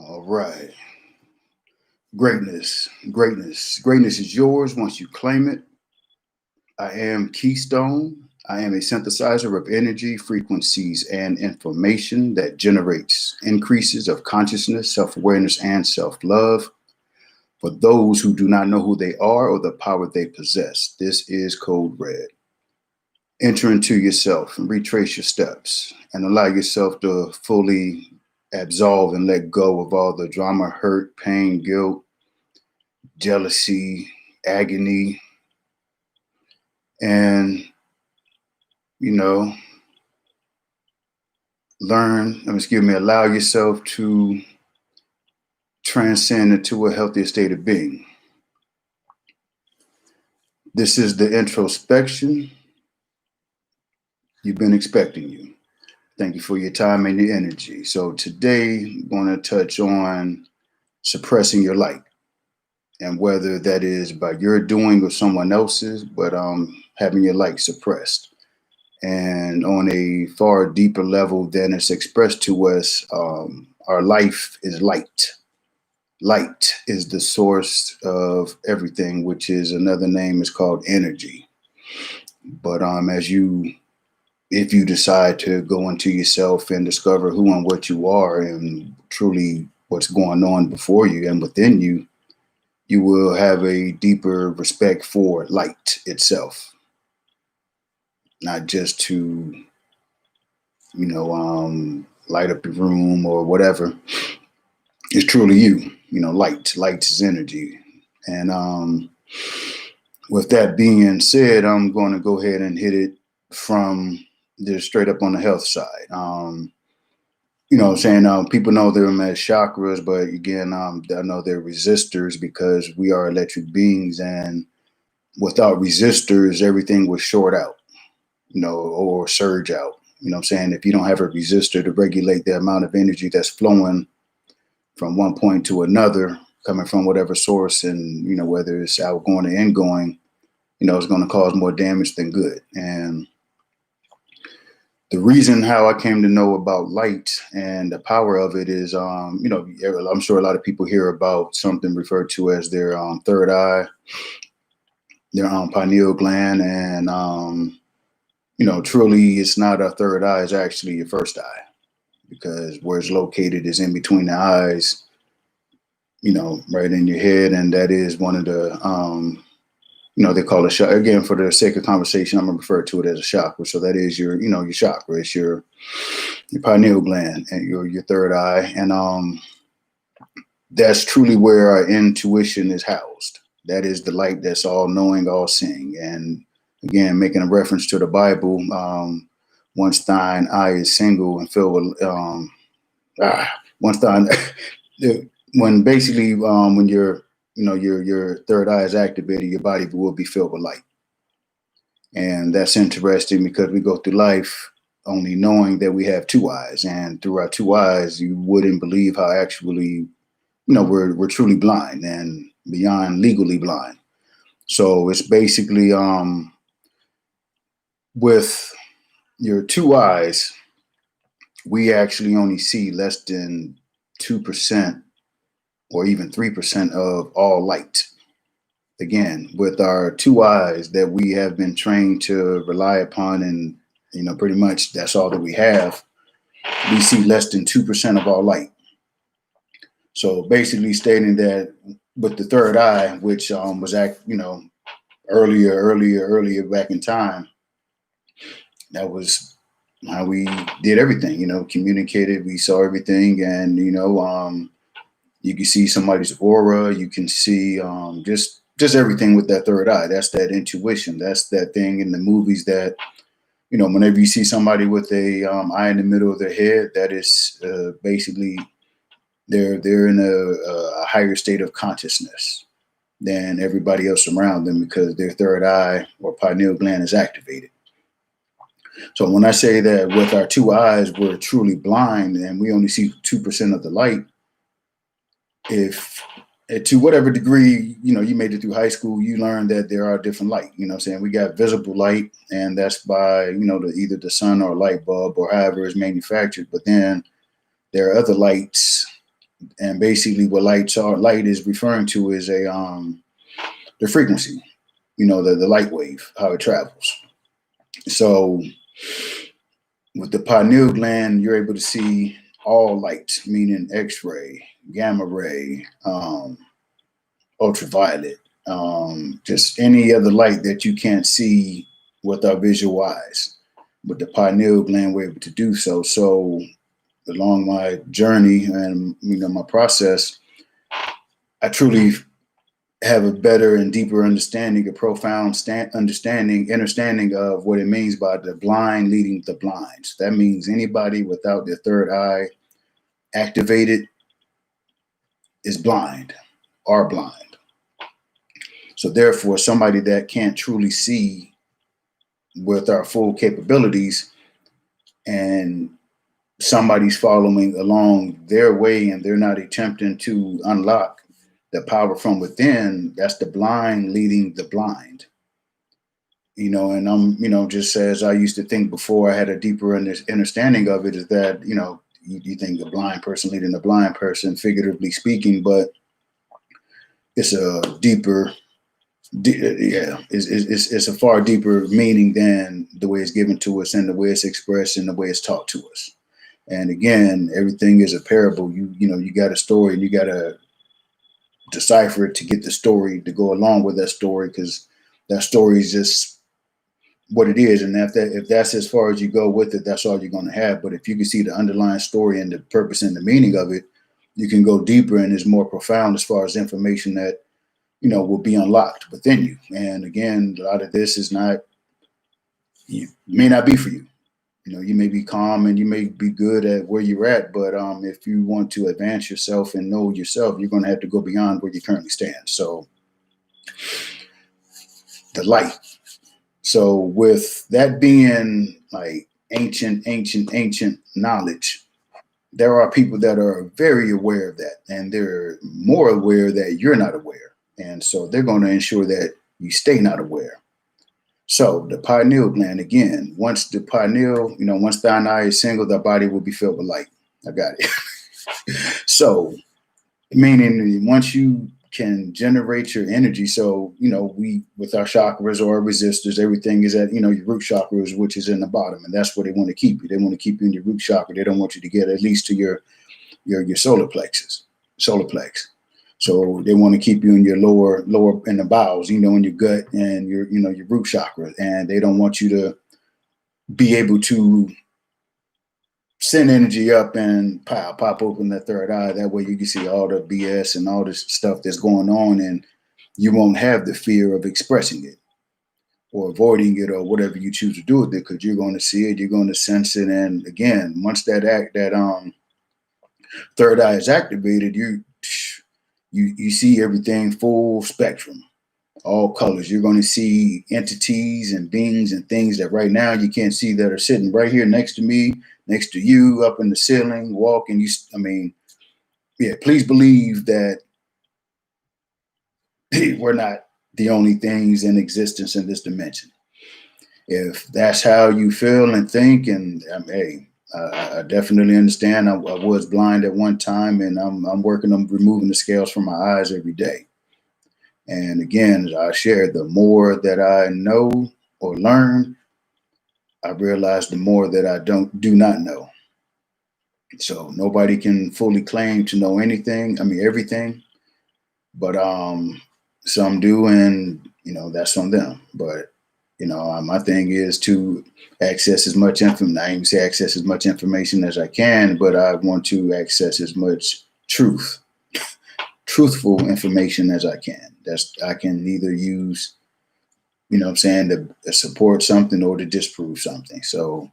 All right. Greatness, greatness, greatness is yours once you claim it. I am Keystone. I am a synthesizer of energy, frequencies, and information that generates increases of consciousness, self-awareness, and self-love for those who do not know who they are or the power they possess. This is Code Red. Enter into yourself and retrace your steps and allow yourself to fully absolve and let go of all the drama, hurt, pain, guilt, jealousy, agony, and, allow yourself to transcend into a healthier state of being. This is the introspection you've been expecting you. Thank you for your time and your energy. So today I'm going to touch on suppressing your light, and whether that is by your doing or someone else's, but having your light suppressed. And on a far deeper level than it's expressed to us, our life is light. Light is the source of everything, which is another name is called energy. But if you decide to go into yourself and discover who and what you are and truly what's going on before you and within you, you will have a deeper respect for light itself. Not just to, light up your room or whatever. It's truly you, light. Light is energy. And with that being said, I'm going to go ahead and hit it from just straight up on the health side. People know them as chakras, but again, I know they're resistors because we are electric beings, and without resistors, everything would short out, or surge out. If you don't have a resistor to regulate the amount of energy that's flowing from one point to another, coming from whatever source, and, whether it's outgoing or ingoing, it's going to cause more damage than good. And the reason how I came to know about light and the power of it is, I'm sure a lot of people hear about something referred to as their third eye, their pineal gland. And, truly it's not a third eye, it's actually your first eye, because where it's located is in between the eyes, right in your head. And that is one of the, they call it chakra. Again, for the sake of conversation, I'm going to refer to it as a chakra. So that is your, your chakra. It's your pineal gland and your third eye. And that's truly where our intuition is housed. That is the light that's all knowing, all seeing. And again, making a reference to the Bible, once thine eye is single and filled with, once thine, when basically, when you're, your third eye is activated, your body will be filled with light. And that's interesting because we go through life only knowing that we have two eyes, and through our two eyes, you wouldn't believe how actually, we're truly blind and beyond legally blind. So it's basically, with your two eyes, we actually only see less than 2% or even 3% of all light. Again, with our two eyes that we have been trained to rely upon, and pretty much that's all that we have, we see less than 2% of all light. So basically stating that with the third eye, which was earlier back in time, that was how we did everything, communicated, we saw everything. And You can see somebody's aura. You can see just everything with that third eye. That's that intuition. That's that thing in the movies that, you know, whenever you see somebody with a eye in the middle of their head, that is basically they're in a higher state of consciousness than everybody else around them because their third eye or pineal gland is activated. So when I say that with our two eyes, we're truly blind and we only see 2% of the light, if to whatever degree, you know, you made it through high school, you learned that there are different light, you know what I'm saying? We got visible light, and that's by, you know, either the sun or a light bulb or however it's manufactured. But then there are other lights, and basically what light is referring to is the frequency, you know, the light wave, how it travels. So with the pineal gland, you're able to see all light, meaning X-ray, gamma ray, ultraviolet, just any other light that you can't see with our visual eyes. But the pineal gland, we're able to do so. So along my journey and, you know, my process, I truly have a better and deeper understanding, a profound understanding of what it means by the blind leading the blind. So that means anybody without their third eye activated is blind, are blind. So therefore, somebody that can't truly see with our full capabilities, and somebody's following along their way and they're not attempting to unlock the power from within, that's the blind leading the blind. You know, and I'm, you know, just as I used to think before I had a deeper understanding of it, is that, you know, you think the blind person leading the blind person, figuratively speaking, but it's a deeper, it's a far deeper meaning than the way it's given to us and the way it's expressed and the way it's taught to us. And again, everything is a parable. You know, you got a story and you got to decipher it to get the story to go along with that story, because that story is just what it is. And if that's as far as you go with it, that's all you're going to have. But if you can see the underlying story and the purpose and the meaning of it, you can go deeper and it's more profound as far as information that, you know, will be unlocked within you. And again, a lot of this is not, you may not be for you. You know, you may be calm and you may be good at where you're at, but if you want to advance yourself and know yourself, you're going to have to go beyond where you currently stand. So the light. So with that being like ancient knowledge, there are people that are very aware of that, and they're more aware that you're not aware. And so they're going to ensure that you stay not aware. So the pineal gland, again, once the pineal, you know, once thine eye is single, the body will be filled with light. I got it. So meaning once you can generate your energy. So, you know, we, with our chakras or our resistors, everything is at, you know, your root chakras, which is in the bottom. And that's where they want to keep you. They want to keep you in your root chakra. They don't want you to get at least to your solar plex. So they want to keep you in your lower in the bowels, you know, in your gut and your, you know, your root chakra. And they don't want you to be able to send energy up and pop open that third eye. That way you can see all the BS and all this stuff that's going on, and you won't have the fear of expressing it or avoiding it or whatever you choose to do with it, because you're going to see it, you're going to sense it. And again, once that third eye is activated, you see everything full spectrum, all colors. You're going to see entities and beings and things that right now you can't see, that are sitting right here next to me, next to you, up in the ceiling, walking. I mean, yeah, please believe that we're not the only things in existence in this dimension. If that's how you feel and think, and hey, I definitely understand. I was blind at one time, and I'm working on removing the scales from my eyes every day. And again, as I shared, the more that I know or learn, I realize the more that I do not know. So nobody can fully claim to know anything. I mean, everything, but some do, and you know, that's on them. But you know, my thing is to access as much information. I even say access as much information as I can, but I want to access as much truth truthful information as I can. I can either use, you know what I'm saying, to support something or to disprove something. So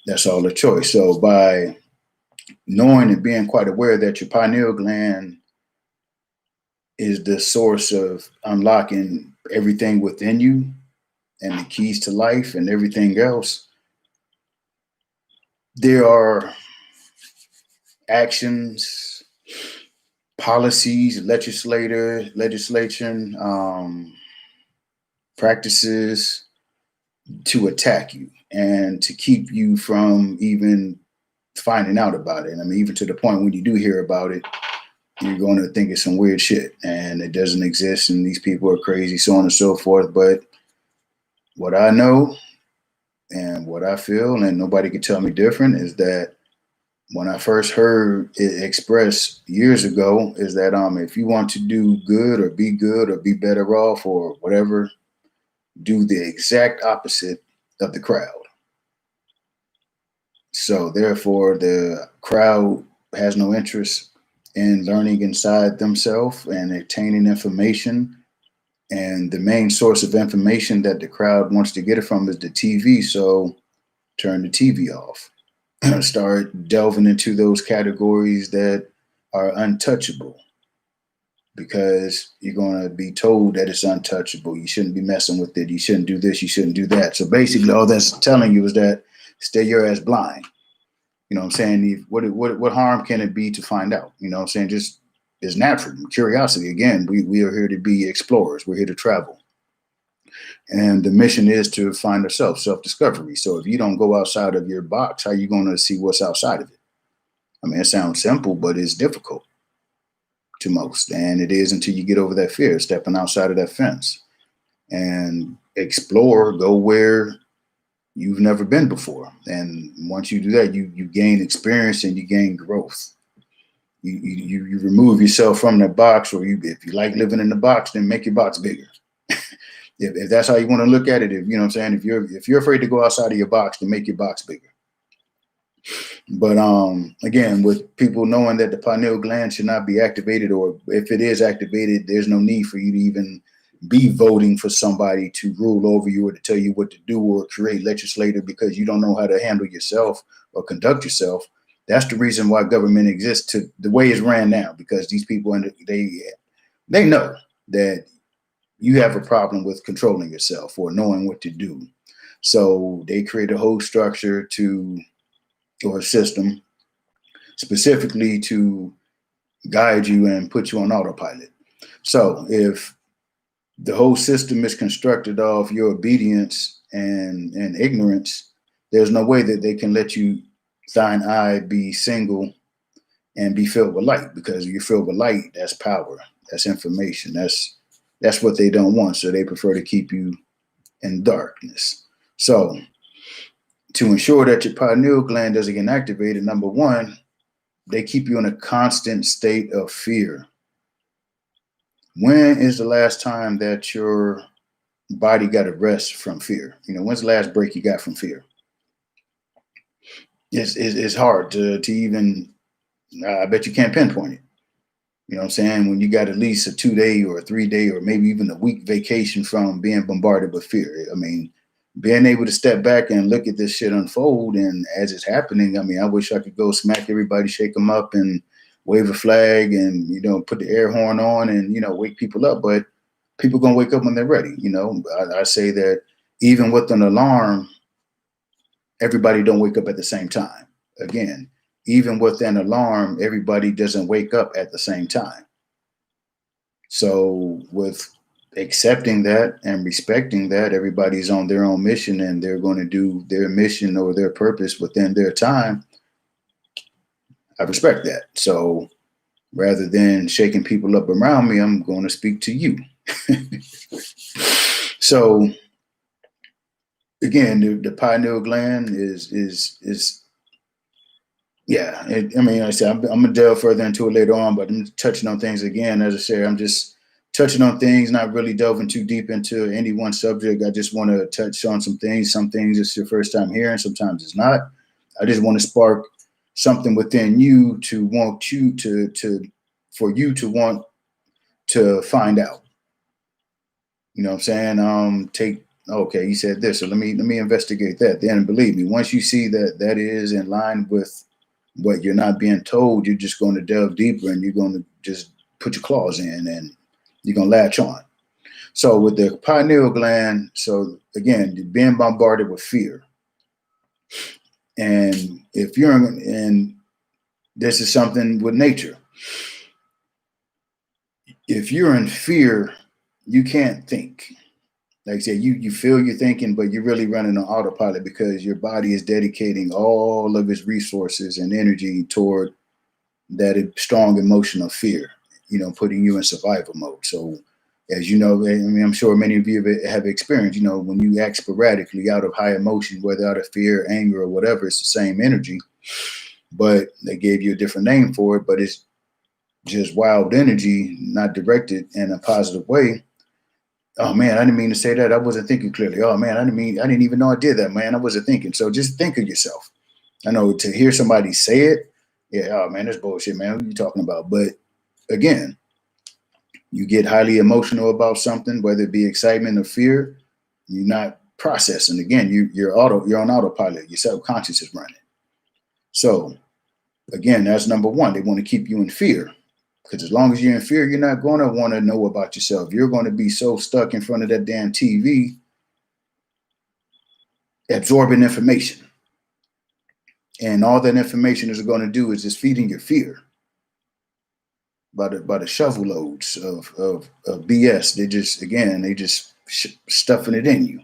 that's all a choice. So by knowing and being quite aware that your pineal gland is the source of unlocking everything within you and the keys to life and everything else, there are actions, policies, legislation, practices to attack you and to keep you from even finding out about it. I mean, even to the point when you do hear about it, you're going to think it's some weird shit and it doesn't exist and these people are crazy, so on and so forth. But what I know and what I feel, and nobody can tell me different, is that when I first heard it expressed years ago, is that if you want to do good or be better off or whatever, do the exact opposite of the crowd. So therefore, the crowd has no interest in learning inside themselves and obtaining information. And the main source of information that the crowd wants to get it from is the TV. So turn the TV off. Start delving into those categories that are untouchable, because you're going to be told that it's untouchable. You shouldn't be messing with it. You shouldn't do this. You shouldn't do that. So basically all that's telling you is that stay your ass blind. You know what I'm saying? What harm can it be to find out? You know what I'm saying? Just it's natural. Curiosity. Again, we are here to be explorers. We're here to travel. And the mission is to find ourselves, self-discovery. So if you don't go outside of your box, how are you going to see what's outside of it? I mean, it sounds simple, but it's difficult to most. And it is until you get over that fear, stepping outside of that fence and explore, go where you've never been before. And once you do that, you gain experience and you gain growth. You remove yourself from the box, or if you like living in the box, then make your box bigger. If that's how you want to look at it, if you know what I'm saying, if you're afraid to go outside of your box, then make your box bigger. But again, with people knowing that the pineal gland should not be activated, or if it is activated, there's no need for you to even be voting for somebody to rule over you or to tell you what to do or create legislator, because you don't know how to handle yourself or conduct yourself. That's the reason why government exists, to the way it's ran now, because these people, they know that you have a problem with controlling yourself or knowing what to do. So they create a whole structure or a system specifically to guide you and put you on autopilot. So if the whole system is constructed off your obedience and ignorance, there's no way that they can let you, thine eye, be single and be filled with light, because if you're filled with light, that's power, that's information, that's what they don't want. So they prefer to keep you in darkness. So to ensure that your pineal gland doesn't get activated, number one, they keep you in a constant state of fear. When is the last time that your body got a rest from fear? You know, when's the last break you got from fear? It's hard to even, I bet you can't pinpoint it. You know what I'm saying? When you got at least a 2-day or a 3-day or maybe even a week vacation from being bombarded with fear. I mean, being able to step back and look at this shit unfold, and as it's happening, I mean, I wish I could go smack everybody, shake them up and wave a flag and, you know, put the air horn on and, you know, wake people up. But people going to wake up when they're ready. You know, I say that even with an alarm, everybody don't wake up at the same time. Again, even with an alarm, everybody doesn't wake up at the same time. So with accepting that and respecting that everybody's on their own mission and they're going to do their mission or their purpose within their time, I respect that. So rather than shaking people up around me, I'm going to speak to you. So again, the pineal gland is yeah. I mean, like I said, I'm gonna delve further into it later on, but I'm touching on things again. As I said, I'm just touching on things, not really delving too deep into any one subject. I just want to touch on some things. Some things it's your first time hearing, sometimes it's not. I just want to spark something within you to want you to for you to want to find out. You know what I'm saying? Okay, he said this, so let me investigate that. Then believe me, once you see that that is in line with what you're not being told, you're just going to delve deeper and you're going to just put your claws in and you're going to latch on. So with the pineal gland, so again, you're being bombarded with fear. And if you're and this is something with nature. If you're in fear, you can't think. Like I said, you feel you're thinking, but you're really running on autopilot because your body is dedicating all of its resources and energy toward that strong emotion of fear, you know, putting you in survival mode. So as you know, I mean, I'm sure many of you have experienced, you know, when you act sporadically out of high emotion, whether out of fear, anger, or whatever, it's the same energy, but they gave you a different name for it, but it's just wild energy, not directed in a positive way. Oh man, I didn't mean to say that. I wasn't thinking clearly. Oh man, I didn't even know I did that, man. I wasn't thinking. So just think of yourself. I know to hear somebody say it, yeah, oh man, that's bullshit, man. What are you talking about? But again, you get highly emotional about something, whether it be excitement or fear, you're not processing. Again, you're on autopilot. Your subconscious is running. So again, that's number one. They want to keep you in fear. Because as long as you're in fear, you're not going to want to know about yourself. You're going to be so stuck in front of that damn TV, absorbing information. And all that information is going to do is just feeding your fear by the shovel loads of BS. They just stuffing it in you.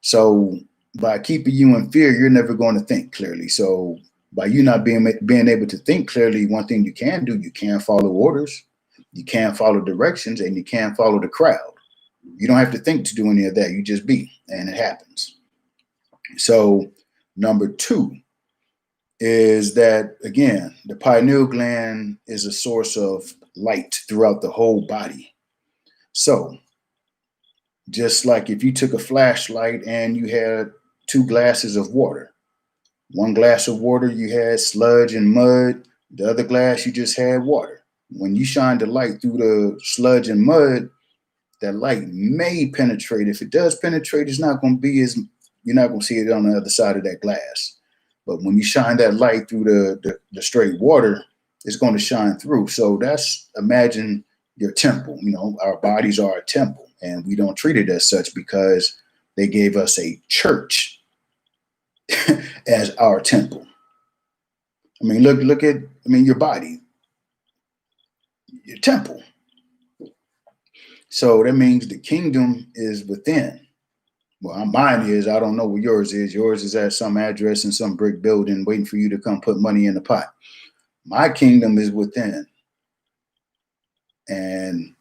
So by keeping you in fear, you're never going to think clearly. So by you not being able to think clearly, one thing you can do, you can follow orders. You can't follow directions, and you can't follow the crowd. You don't have to think to do any of that. You just be, and it happens. So number two is that, again, the pineal gland is a source of light throughout the whole body. So just like if you took a flashlight and you had 2 glasses of water, one glass of water, you had sludge and mud. The other glass, you just had water. When you shine the light through the sludge and mud, that light may penetrate. If it does penetrate, it's not going to be you're not going to see it on the other side of that glass. But when you shine that light through the straight water, it's going to shine through. So imagine your temple. You know, our bodies are a temple, and we don't treat it as such because they gave us a church as our temple. I mean, look at your body. Your temple. So that means the kingdom is within. Well, mine is. I don't know what yours is. Yours is at some address in some brick building waiting for you to come put money in the pot. My kingdom is within. And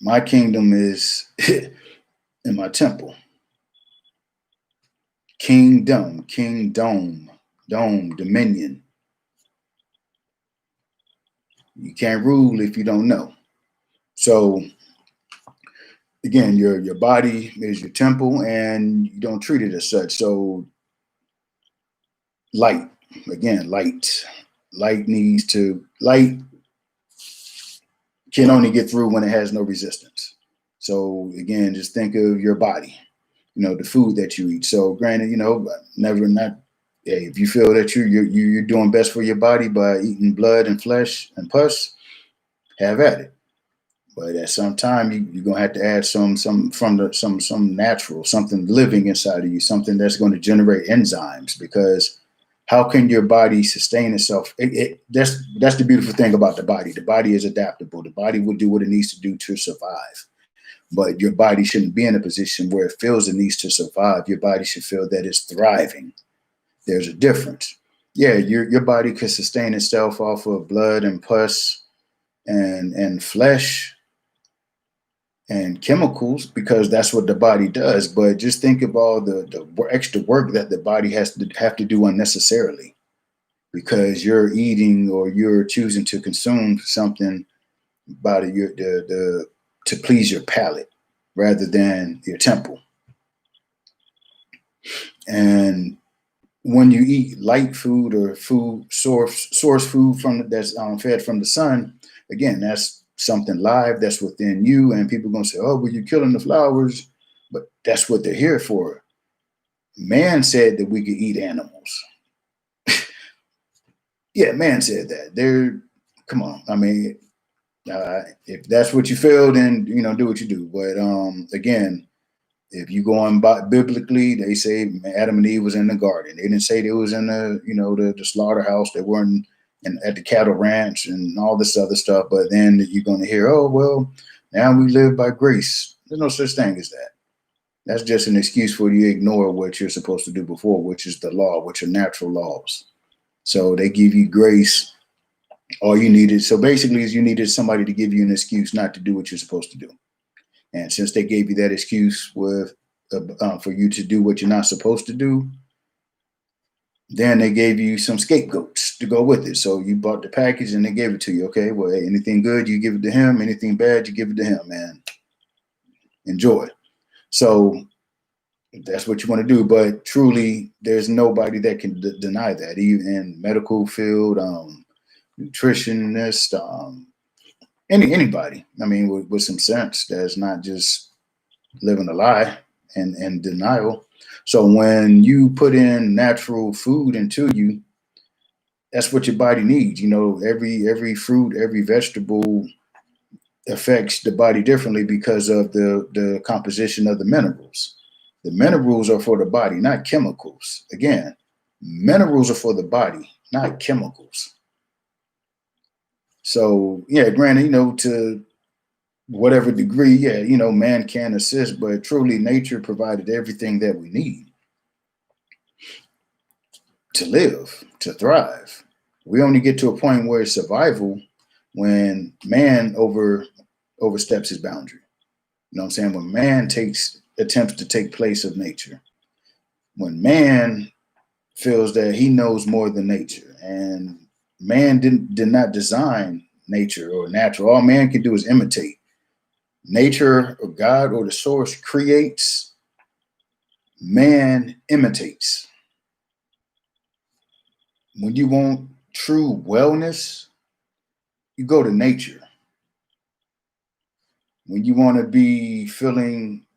my kingdom is in my temple. Kingdom, dome, dominion. You can't rule if you don't know. So again, your body is your temple, and you don't treat it as such. So light, again, light can only get through when it has no resistance. So again, just think of your body, you know, the food that you eat. So granted, you know, if you feel that you're doing best for your body by eating blood and flesh and pus, have at it. But at some time, you're gonna have to add some natural, something living inside of you, something that's going to generate enzymes. Because how can your body sustain itself? That's the beautiful thing about the body. The body is adaptable. The body will do what it needs to do to survive. But your body shouldn't be in a position where it feels it needs to survive. Your body should feel that it's thriving. There's a difference. Yeah, your body could sustain itself off of blood and pus and flesh and chemicals, because that's what the body does. But just think of all the extra work that the body has to have to do unnecessarily, because you're eating or you're choosing to consume something to please your palate rather than your temple. And when you eat light food or food source food that's fed from the sun, again, that's something live that's within you. And people are going to say, oh, well, you're killing the flowers. But that's what they're here for. Man said that we could eat animals. Yeah, man said that. Come on. I mean, if that's what you feel, then, do what you do. But again, if you go on biblically, they say Adam and Eve was in the garden. They didn't say they was in the slaughterhouse. They weren't at the cattle ranch and all this other stuff. But then you're going to hear, oh, well, now we live by grace. There's no such thing as that. That's just an excuse for you to ignore what you're supposed to do before, which is the law, which are natural laws. So they give you grace. All you needed. So basically, is you needed somebody to give you an excuse not to do what you're supposed to do. And since they gave you that excuse for you to do what you're not supposed to do, then they gave you some scapegoats to go with it. So you bought the package and they gave it to you. Okay, well, hey, anything good, you give it to him. Anything bad, you give it to him, man. Enjoy. So that's what you want to do. But truly, there's nobody that can deny that, even in medical field, nutritionist, anybody. I mean, with some sense, that's not just living a lie and denial. So when you put in natural food into you, that's what your body needs. Every fruit, every vegetable affects the body differently because of the composition of the minerals. The minerals are for the body, not chemicals. Again, minerals are for the body, not chemicals. So, yeah, granted, to whatever degree, yeah, man can assist, but truly nature provided everything that we need to live, to thrive. We only get to a point where it's survival when man oversteps his boundary. You know what I'm saying? When man attempts to take place of nature. When man feels that he knows more than nature, and man did not design nature or natural. All man can do is imitate. Nature or God or the source creates, man imitates. When you want true wellness, you go to nature. When you want to be feeling,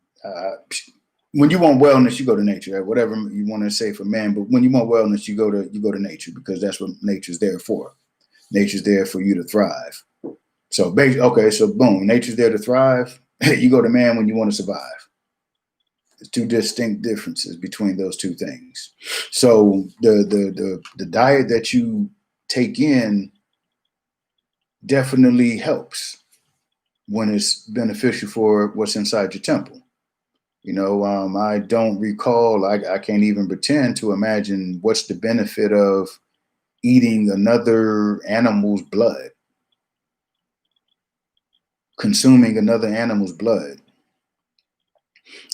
when you want wellness, you go to nature. Right? Whatever you want to say for man, but when you want wellness, you go to nature, because that's what nature's there for. Nature's there for you to thrive. So okay, so boom, nature's there to thrive. You go to man when you want to survive. There's two distinct differences between those two things. So the diet that you take in definitely helps when it's beneficial for what's inside your temple. I don't recall, I can't even pretend to imagine what's the benefit of eating another animal's blood, consuming another animal's blood,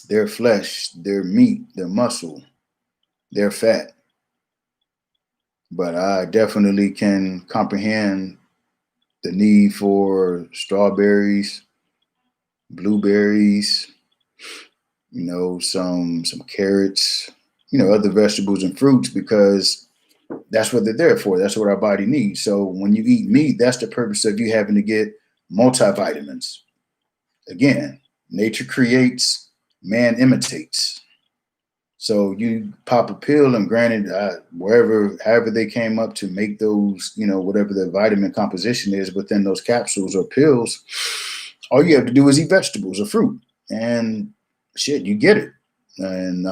their flesh, their meat, their muscle, their fat. But I definitely can comprehend the need for strawberries, blueberries, some carrots, other vegetables and fruits, because that's what they're there for. That's what our body needs. So when you eat meat, that's the purpose of you having to get multivitamins. Again, nature creates, man imitates. So you pop a pill, and granted, however they came up to make those, whatever the vitamin composition is within those capsules or pills, all you have to do is eat vegetables or fruit, and shit, you get it. And,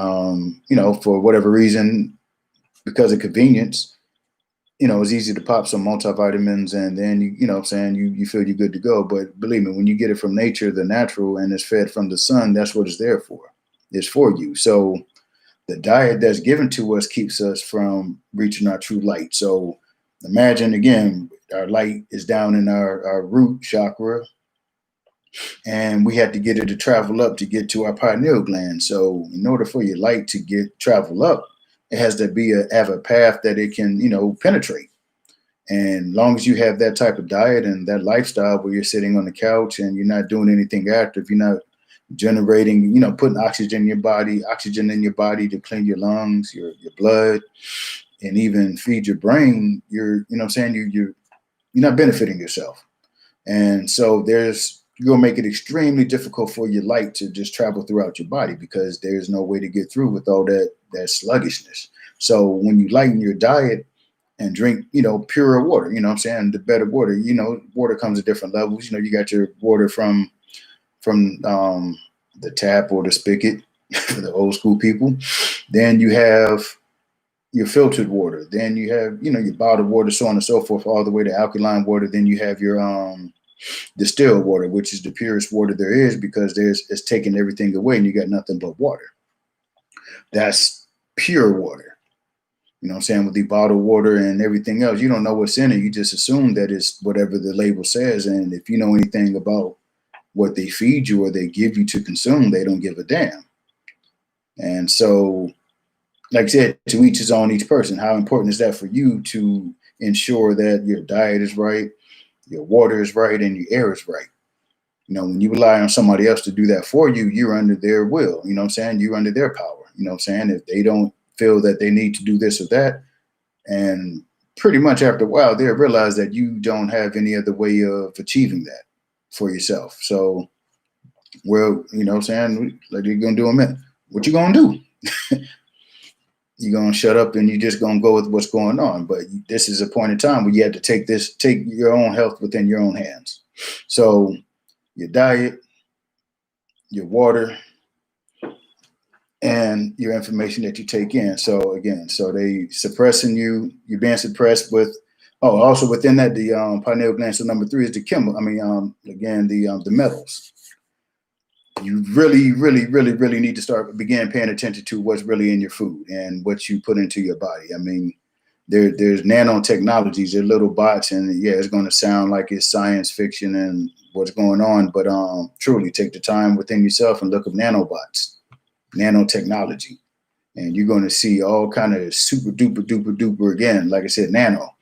for whatever reason, because of convenience, it's easy to pop some multivitamins, and then you feel you're good to go. But believe me, when you get it from nature, the natural, and it's fed from the sun, that's what it's there for. It's for you. So the diet that's given to us keeps us from reaching our true light. So imagine, again, our light is down in our root chakra, and we had to get it to travel up to get to our pineal gland. So in order for your light to travel up, it has to have a path that it can, penetrate. And as long as you have that type of diet and that lifestyle where you're sitting on the couch and you're not doing anything active, you're not generating, putting oxygen in your body to clean your lungs, your blood, and even feed your brain, you're not benefiting yourself. And so you're gonna make it extremely difficult for your light to just travel throughout your body, because there's no way to get through with all that sluggishness. So when you lighten your diet and drink, purer water, what I'm saying, the better water, water comes at different levels. You got your water from the tap or the spigot for the old school people. Then you have your filtered water. Then you have, your bottled water, so on and so forth, all the way to alkaline water. Then you have your distilled water, which is the purest water there is, because it's taking everything away and you got nothing but water. That's pure water. What I'm saying? With the bottled water and everything else, you don't know what's in it. You just assume that it's whatever the label says. And if you know anything about what they feed you or they give you to consume, they don't give a damn. And so, like I said, to each his own, each person. How important is that for you to ensure that your diet is right, your water is right, and your air is right? When you rely on somebody else to do that for you, you're under their will. You know what I'm saying? You're under their power. You know what I'm saying? If they don't feel that they need to do this or that, and pretty much after a while, they'll realize that you don't have any other way of achieving that for yourself. So, well, you know what I'm saying? Like you're going to do a minute. What you going to do? You're going to shut up and you're just going to go with what's going on. But this is a point in time where you have to take your own health within your own hands. So your diet, your water, and your information that you take in. So again, they suppressing you, you're being suppressed with, also within that, the pineal gland. So number 3 is the the metals. You really, really, really, really need to begin paying attention to what's really in your food and what you put into your body. I mean, there's nanotechnologies, they're little bots, and yeah, it's going to sound like it's science fiction and what's going on, but truly take the time within yourself and look up nanobots, nanotechnology, and you're going to see all kind of super duper duper duper, again, like I said, nano,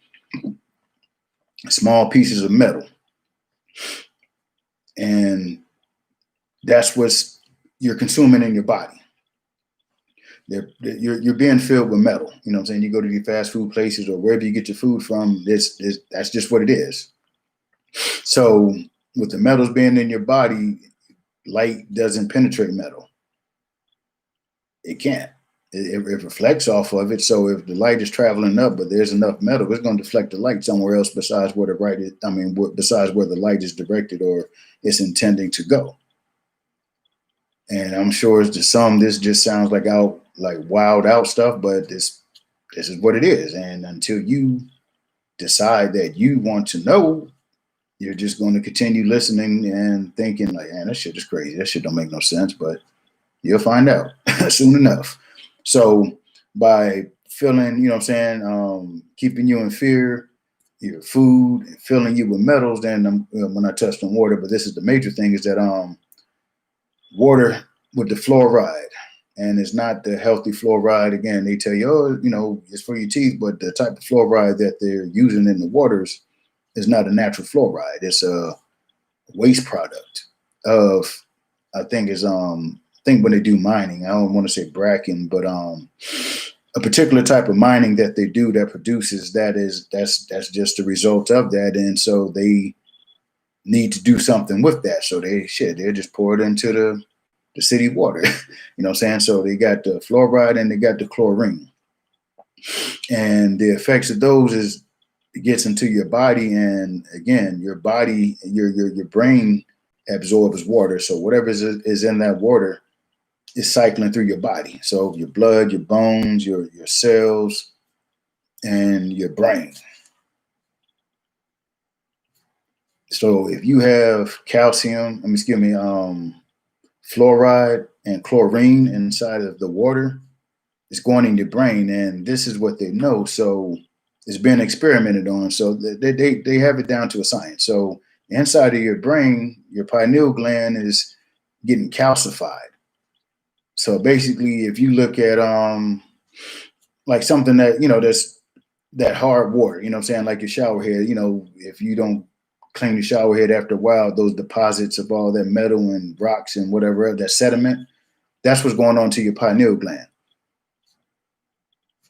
small pieces of metal, and that's what you're consuming in your body. You're being filled with metal. You know what I'm saying? You go to the fast food places or wherever you get your food from, that's just what it is. So with the metals being in your body, light doesn't penetrate metal. It can't. It reflects off of it. So if the light is traveling up, but there's enough metal, it's going to deflect the light somewhere else besides where besides where the light is directed or it's intending to go. And I'm sure to some, this just sounds like wild out stuff, but this is what it is. And until you decide that you want to know, you're just going to continue listening and thinking like, man, that shit is crazy. That shit don't make no sense, but you'll find out soon enough. So by filling, you know what I'm saying, keeping you in fear, your food, filling you with metals, then when I touched on water, but this is the major thing, is that water with the fluoride, and it's not the healthy fluoride. Again, they tell you, it's for your teeth, but the type of fluoride that they're using in the waters is not a natural fluoride. It's a waste product of, I think when they do mining, I don't want to say Bracken, but a particular type of mining that they do that produces that's just the result of that. And so they need to do something with that. So they just pour it into the city water. You know what I'm saying? So they got the fluoride and they got the chlorine. And the effects of those is it gets into your body, and again, your body, your brain absorbs water. So whatever is in that water is cycling through your body. So your blood, your bones, your cells, and your brain. So if you have fluoride and chlorine inside of the water, it's going in your brain, and this is what they know. So it's been experimented on. So they have it down to a science. So inside of your brain, your pineal gland is getting calcified. So basically, if you look at like something that, that's that hard water, you know what I'm saying, like your shower head, if you don't clean your shower head after a while, those deposits of all that metal and rocks and whatever, that sediment, that's what's going on to your pineal gland.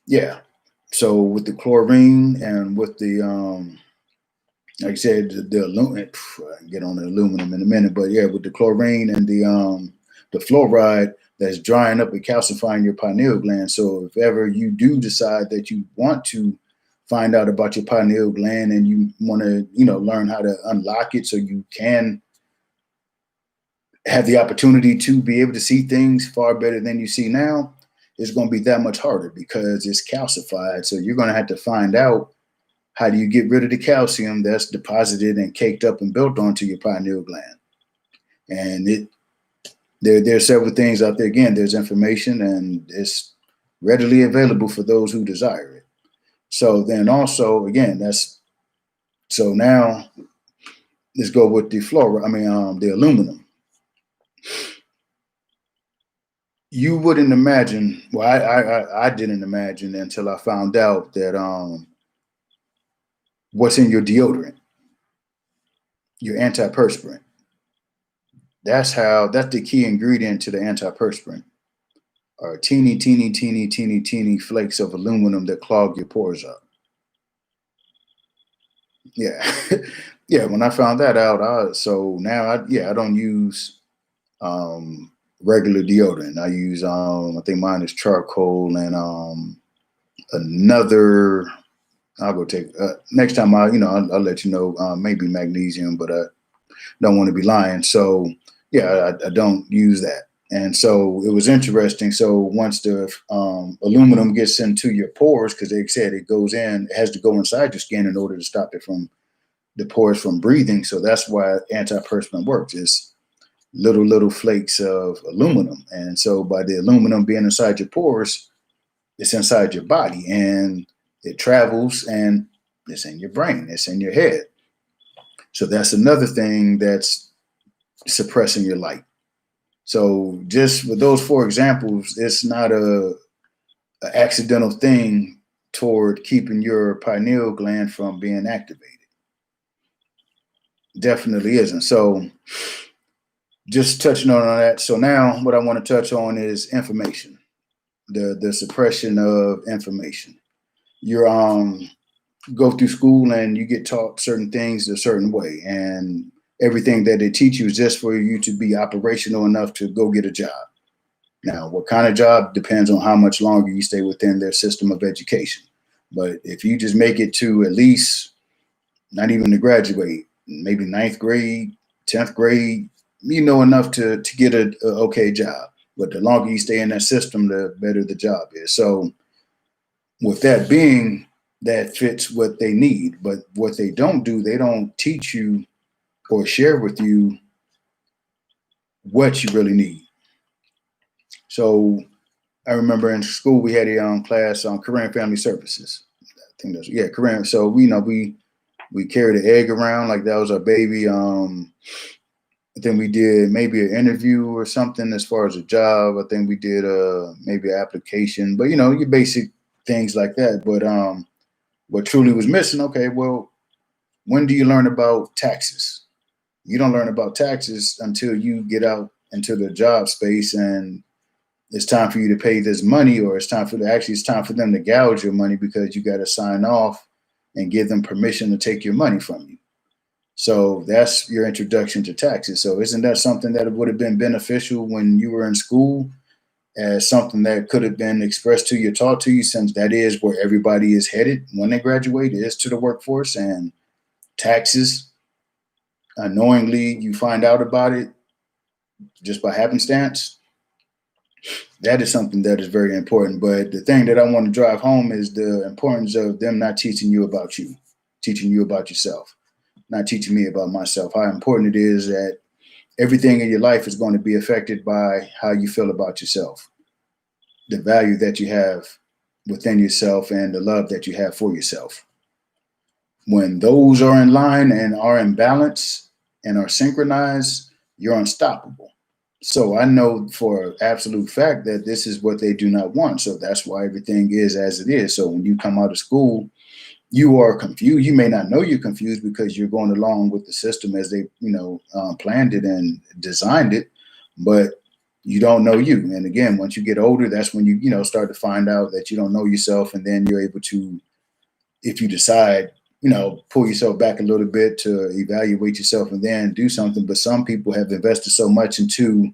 Yeah. So with the chlorine and with the like I said, the aluminum, I'll get on the aluminum in a minute, but yeah, with the chlorine and the fluoride, that's drying up and calcifying your pineal gland. So if ever you do decide that you want to find out about your pineal gland and you want to, learn how to unlock it so you can have the opportunity to be able to see things far better than you see now, it's going to be that much harder because it's calcified. So you're going to have to find out, how do you get rid of the calcium that's deposited and caked up and built onto your pineal gland? And there are several things out there. Again, there's information and it's readily available for those who desire it. So then also, again, so now let's go with the the aluminum. You wouldn't imagine, well, I didn't imagine until I found out that what's in your deodorant, your antiperspirant. That's the key ingredient to the antiperspirant, are teeny, teeny, teeny, teeny, teeny flakes of aluminum that clog your pores up. Yeah. Yeah, when I found that out, so now I don't use regular deodorant. I use I think mine is charcoal and another. I'll go take next time I'll let you know, maybe magnesium, but I don't want to be lying. So yeah, I don't use that. And so it was interesting. So once the aluminum gets into your pores, because they said it has to go inside your skin in order to stop it from the pores from breathing. So that's why antiperspirant works. It's little flakes of aluminum. And so by the aluminum being inside your pores, it's inside your body and it travels and it's in your brain, it's in your head. So that's another thing that's suppressing your light. So just with those 4 examples, it's not a accidental thing toward keeping your pineal gland from being activated. Definitely isn't. So just touching on that. So now what I want to touch on is information, the suppression of information. You're go through school and you get taught certain things a certain way, and everything that they teach you is just for you to be operational enough to go get a job. Now, what kind of job depends on how much longer you stay within their system of education. But if you just make it to at least, not even to graduate, maybe 9th grade, 10th grade, enough to get a okay job. But the longer you stay in that system, the better the job is. So with that being, that fits what they need. But what they don't do, they don't teach you or share with you what you really need. So I remember in school we had a class on career and family services. I think that's career. So we carried an egg around like that was our baby. Then we did maybe an interview or something as far as a job. I think we did maybe an application, but your basic things like that. But what truly was missing, okay, well, when do you learn about taxes? You don't learn about taxes until you get out into the job space and it's time for you to pay this money, or it's time for them to gouge your money because you got to sign off and give them permission to take your money from you. So that's your introduction to taxes. So isn't that something that would have been beneficial when you were in school, as something that could have been expressed to you, taught to you, since that is where everybody is headed when they graduate, is to the workforce? And taxes, unknowingly, you find out about it just by happenstance. That is something that is very important. But the thing that I want to drive home is the importance of them not teaching you about you, teaching you about yourself, not teaching me about myself, how important it is that everything in your life is going to be affected by how you feel about yourself, the value that you have within yourself, and the love that you have for yourself. When those are in line and are in balance and are synchronized, you're unstoppable. So I know for an absolute fact that this is what they do not want. So that's why everything is as it is. So when you come out of school, you are confused. You may not know you're confused because you're going along with the system as they, planned it and designed it, but you don't know you. And again, once you get older, that's when you, start to find out that you don't know yourself. And then you're able to, if you decide pull yourself back a little bit to evaluate yourself and then do something. But some people have invested so much into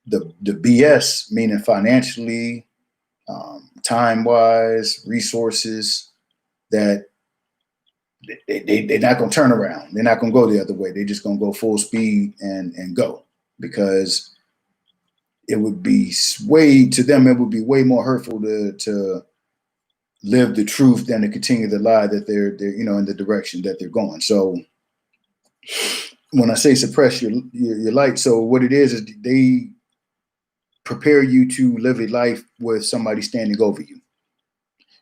the BS, meaning financially, time-wise, resources, that they're not going to turn around. They're not going to go the other way. They're just going to go full speed and go, because it would be to them, it would be way more hurtful to live the truth than to continue the lie that they're in the direction that they're going. So when I say suppress your light, so what it is they prepare you to live a life with somebody standing over you.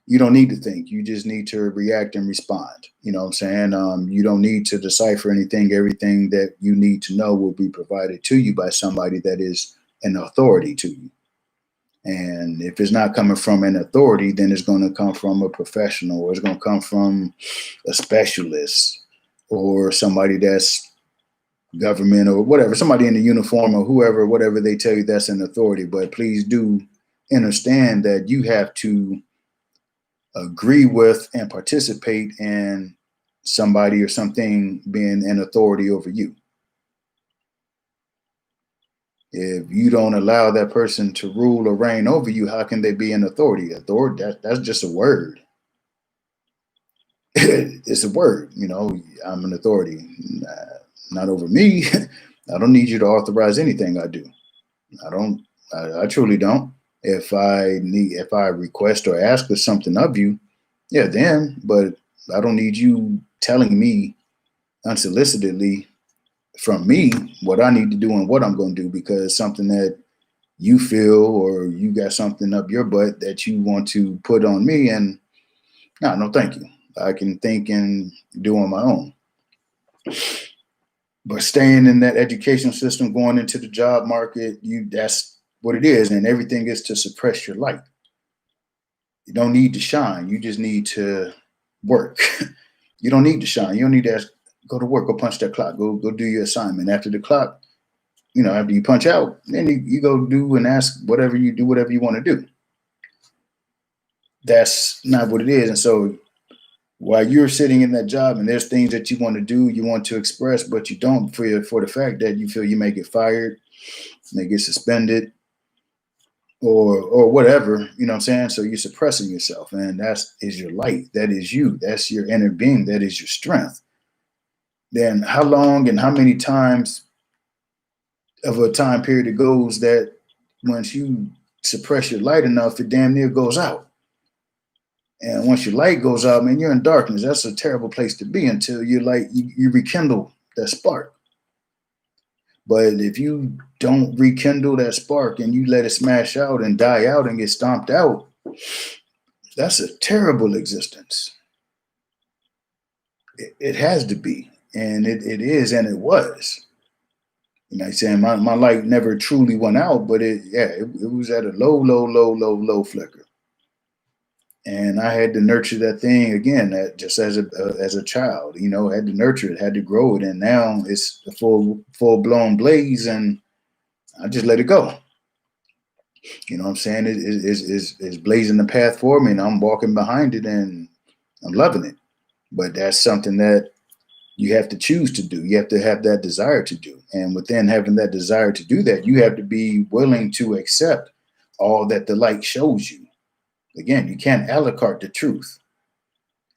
You don't need to think. You just need to react and respond. You know what I'm saying? You don't need to decipher anything. Everything that you need to know will be provided to you by somebody that is an authority to you. And if it's not coming from an authority, then it's going to come from a professional, or it's going to come from a specialist, or somebody that's government or whatever, somebody in the uniform or whoever, whatever they tell you, that's an authority. But please do understand that you have to agree with and participate in somebody or something being an authority over you. If you don't allow that person to rule or reign over you, how can they be an authority? Authority, that's just a word. It's a word. I'm an authority. Not over me. I don't need you to authorize anything I do. I truly don't. If I request or ask for something of you, yeah, then, but I don't need you telling me unsolicitedly from me what I need to do and what I'm going to do, because something that you feel, or you got something up your butt that you want to put on me, and no, thank you. I can think and do on my own. But staying in that educational system, going into the job market, that's what it is. And everything is to suppress your light. You don't need to shine. You just need to work. You don't need to shine. You don't need to go to work, go punch that clock, go do your assignment. After the clock, after you punch out, then you go do and ask whatever you do, whatever you want to do. That's not what it is. And so while you're sitting in that job and there's things that you want to do, you want to express, but you don't, for the fact that you feel you may get fired, may get suspended, or whatever, you know what I'm saying? So you're suppressing yourself, and that is your light. That is you. That's your inner being. That is your strength. Then how long and how many times of a time period it goes that once you suppress your light enough, it damn near goes out. And once your light goes out, man, you're in darkness. That's a terrible place to be until you rekindle that spark. But if you don't rekindle that spark and you let it smash out and die out and get stomped out, that's a terrible existence. It has to be. And it is, and it was. I'm saying my light never truly went out, but it was at a low flicker. And I had to nurture that thing again, that just as a child, had to nurture it, had to grow it. And now it's a full blown blaze, and I just let it go. You know what I'm saying? It's blazing the path for me, and I'm walking behind it, and I'm loving it. But that's something that you have to choose to do. You have to have that desire to do. And within having that desire to do that, you have to be willing to accept all that the light shows you. Again, you can't a la carte the truth.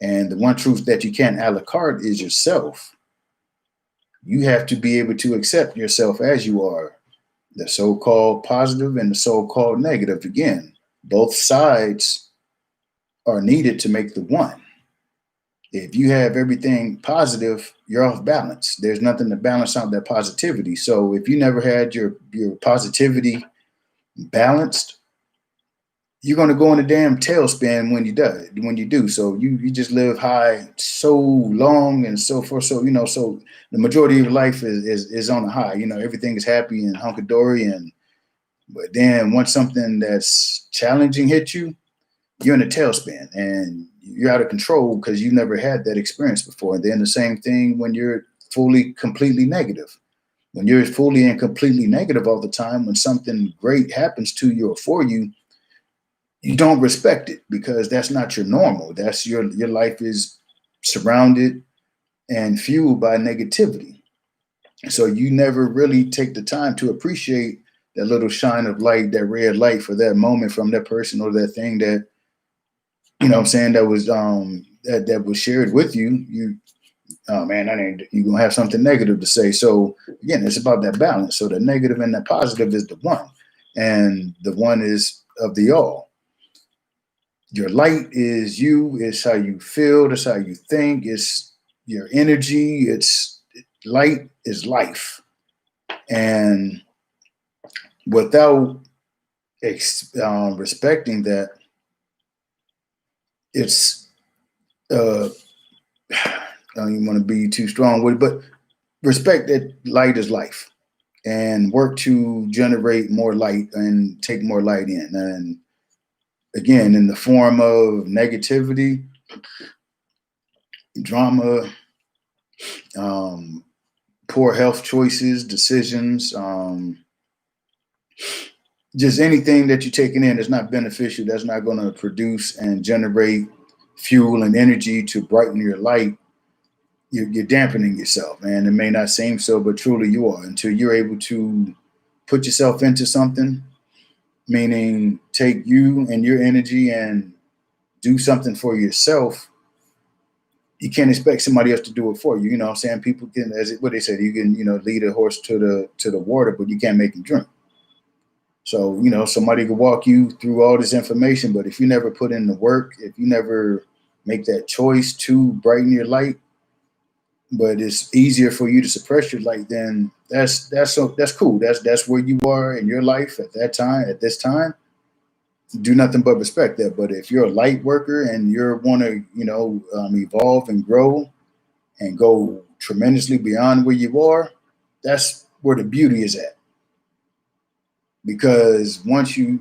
And the one truth that you can't a la carte is yourself. You have to be able to accept yourself as you are, the so-called positive and the so-called negative. Again, both sides are needed to make the one. If you have everything positive, you're off balance. There's nothing to balance out that positivity. So if you never had your positivity balanced, you're going to go in a damn tailspin when you do. So you just live high so long and so forth. So, so the majority of your life is on a high, everything is happy and hunky-dory. But then once something that's challenging hits you, you're in a tailspin and you're out of control because you never had that experience before. And then the same thing when you're completely negative. When you're fully and completely negative all the time, when something great happens to you or for you, you don't respect it because that's not your normal. That's your life is surrounded and fueled by negativity. So you never really take the time to appreciate that little shine of light, that red light for that moment from that person or that thing that, you know what I'm saying, that was that was shared with you. Oh man, that ain't, you're gonna have something negative to say. So again, it's about that balance. So the negative and the positive is the one, and the one is of the all. Your light is you, it's how you feel, it's how you think, it's your energy, it's light is life. And without respecting that, it's I don't even want to be too strong with it, but respect that light is life and work to generate more light and take more light in. And again, in the form of negativity, drama, poor health choices, decisions, just anything that you're taking in that's not beneficial, that's not going to produce and generate fuel and energy to brighten your light. You're dampening yourself, man. It may not seem so, but truly you are, until you're able to put yourself into something, meaning take you and your energy and do something for yourself. You can't expect somebody else to do it for you. You know what I'm saying? People can, what they said, you can, lead a horse to the water, but you can't make him drink. So, somebody could walk you through all this information, but if you never put in the work, if you never make that choice to brighten your light, but it's easier for you to suppress your light, then that's cool. That's where you are in your life at that time, at this time. Do nothing but respect that. But if you're a light worker and you want to, evolve and grow and go tremendously beyond where you are, that's where the beauty is at. Because once you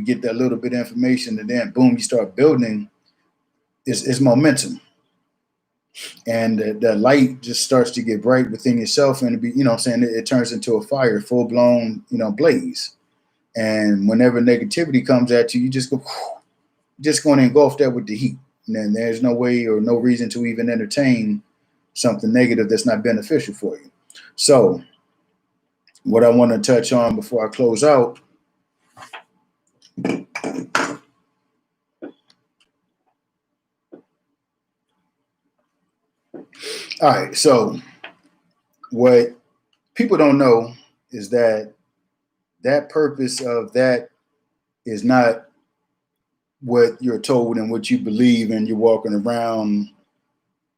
get that little bit of information, and then boom, you start building. It's momentum. And the light just starts to get bright within yourself, and it turns into a fire, full blown, blaze. And whenever negativity comes at you, you just going to engulf that with the heat. And then there's no way or no reason to even entertain something negative that's not beneficial for you. So what I want to touch on before I close out, all right, so what people don't know is that purpose of that is not what you're told and what you believe, and you're walking around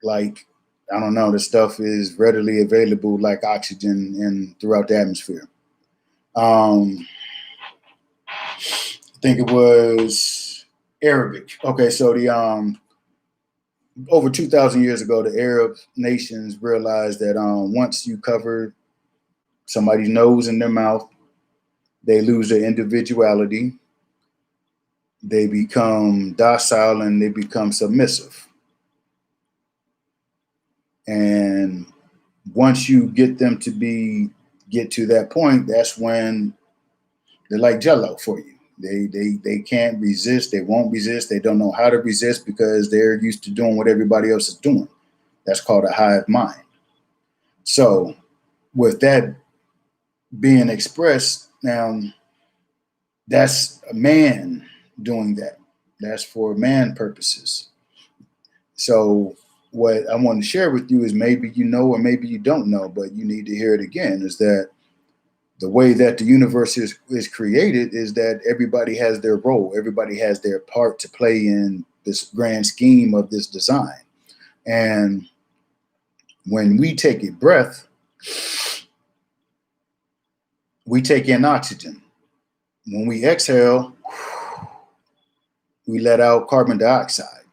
like, I don't know, the stuff is readily available like oxygen throughout the atmosphere. I think it was Arabic. Okay, so the over 2,000 years ago, the Arab nations realized that once you cover somebody's nose and their mouth, they lose their individuality, they become docile, and they become submissive. And once you get them to get to that point, that's when they're like Jello for you. They can't resist. They won't resist. They don't know how to resist because they're used to doing what everybody else is doing. That's called a hive mind. So with that being expressed, now that's a man doing that. That's for man purposes. So what I want to share with you is, maybe you know or maybe you don't know, but you need to hear it again, is that the way that the universe is created is that everybody has their role. Everybody has their part to play in this grand scheme of this design. And when we take a breath, we take in oxygen. When we exhale, we let out carbon dioxide.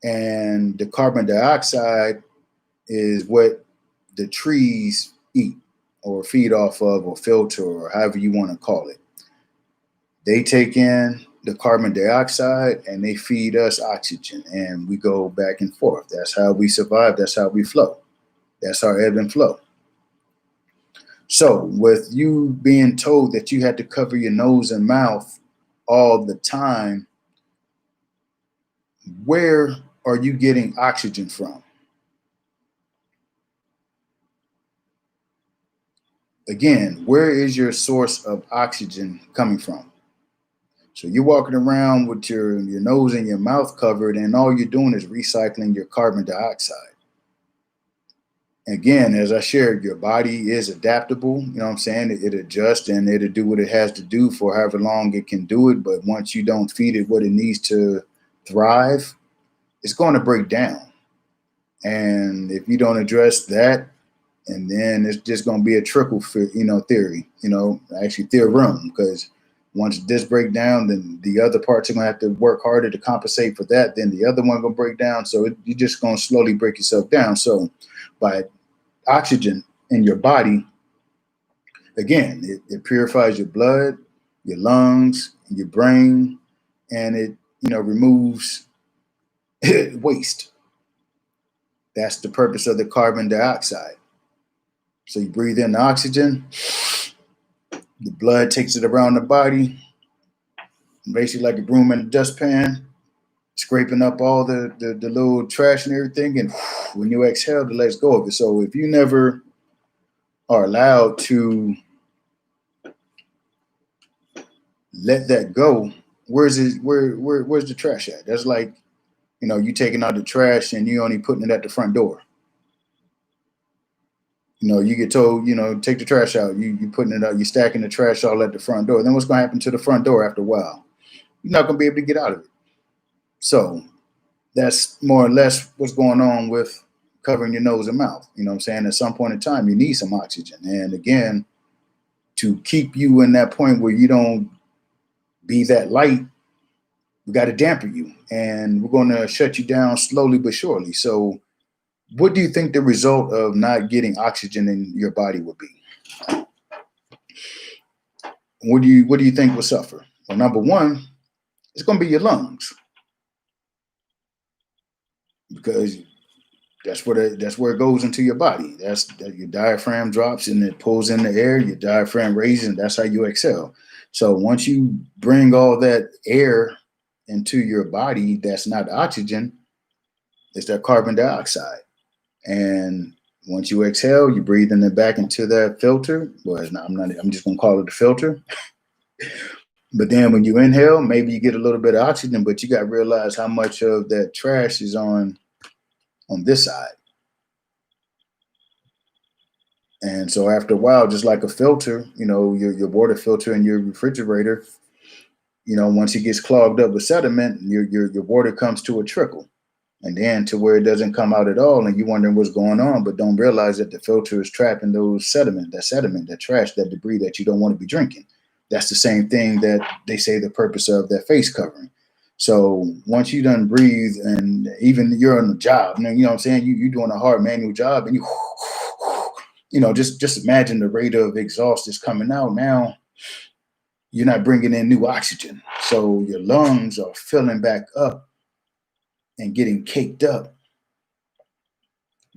And the carbon dioxide is what the trees eat or feed off of, or filter, or however you want to call it. They take in the carbon dioxide and they feed us oxygen, and we go back and forth. That's how we survive. That's how we flow. That's our ebb and flow. So with you being told that you had to cover your nose and mouth all the time, where are you getting oxygen from? Again, where is your source of oxygen coming from? So you're walking around with your nose and your mouth covered, and all you're doing is recycling your carbon dioxide. Again, as I shared, your body is adaptable. You know what I'm saying? It adjusts and it'll do what it has to do for however long it can do it. But once you don't feed it what it needs to thrive, it's going to break down. And if you don't address that, and then it's just going to be a trickle, theory, actually theorem, because once this break down, then the other parts are going to have to work harder to compensate for that. Then the other one going to break down. So you're just going to slowly break yourself down. So by oxygen in your body, again, it purifies your blood, your lungs, your brain, and it, removes waste. That's the purpose of the carbon dioxide. So you breathe in the oxygen, the blood takes it around the body, basically like a broom in a dustpan, scraping up all the little trash and everything. And when you exhale, it lets go of it. So if you never are allowed to let that go, where's the trash at? That's like, you taking out the trash and you only putting it at the front door. You get told, take the trash out. You putting it out, you stacking the trash all at the front door. Then what's going to happen to the front door after a while? You're not going to be able to get out of it. So that's more or less what's going on with covering your nose and mouth. You know what I'm saying? At some point in time, you need some oxygen. And again, to keep you in that point where you don't be that light, we got to dampen you. And we're going to shut you down slowly but surely. So what do you think the result of not getting oxygen in your body would be? What do you think will suffer? Well, number one, it's going to be your lungs, because that's where it goes into your body. Your diaphragm drops and it pulls in the air. Your diaphragm raises, and that's how you exhale. So once you bring all that air into your body, that's not oxygen, it's that carbon dioxide. And once you exhale, you're breathing it back into that filter. Well, I'm just going to call it a filter. But then when you inhale, maybe you get a little bit of oxygen, but you got to realize how much of that trash is on this side. And so after a while, just like a filter, your water filter in your refrigerator, once it gets clogged up with sediment, your water comes to a trickle. And then to where it doesn't come out at all, and you're wondering what's going on, but don't realize that the filter is trapping those that trash, that debris that you don't want to be drinking. That's the same thing that they say the purpose of that face covering. So once you done breathe, and even you're on the job, you know what I'm saying? You're doing a hard manual job, and just imagine the rate of exhaust is coming out. Now you're not bringing in new oxygen. So your lungs are filling back up and getting caked up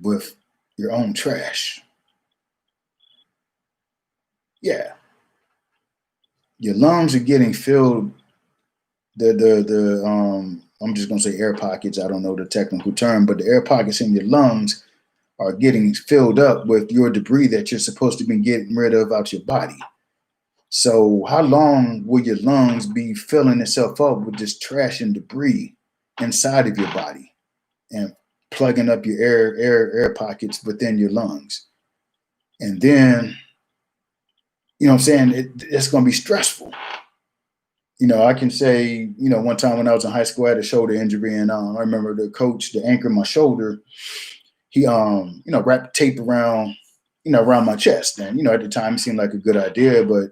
with your own trash. Yeah. Your lungs are getting filled. I'm just gonna say air pockets. I don't know the technical term, but the air pockets in your lungs are getting filled up with your debris that you're supposed to be getting rid of out your body. So how long will your lungs be filling itself up with this trash and debris inside of your body and plugging up your air pockets within your lungs? And then, what I'm saying, it's going to be stressful. I can say, one time when I was in high school, I had a shoulder injury, and I remember the coach to anchor my shoulder. He, wrapped tape around, around my chest. And, at the time it seemed like a good idea, but,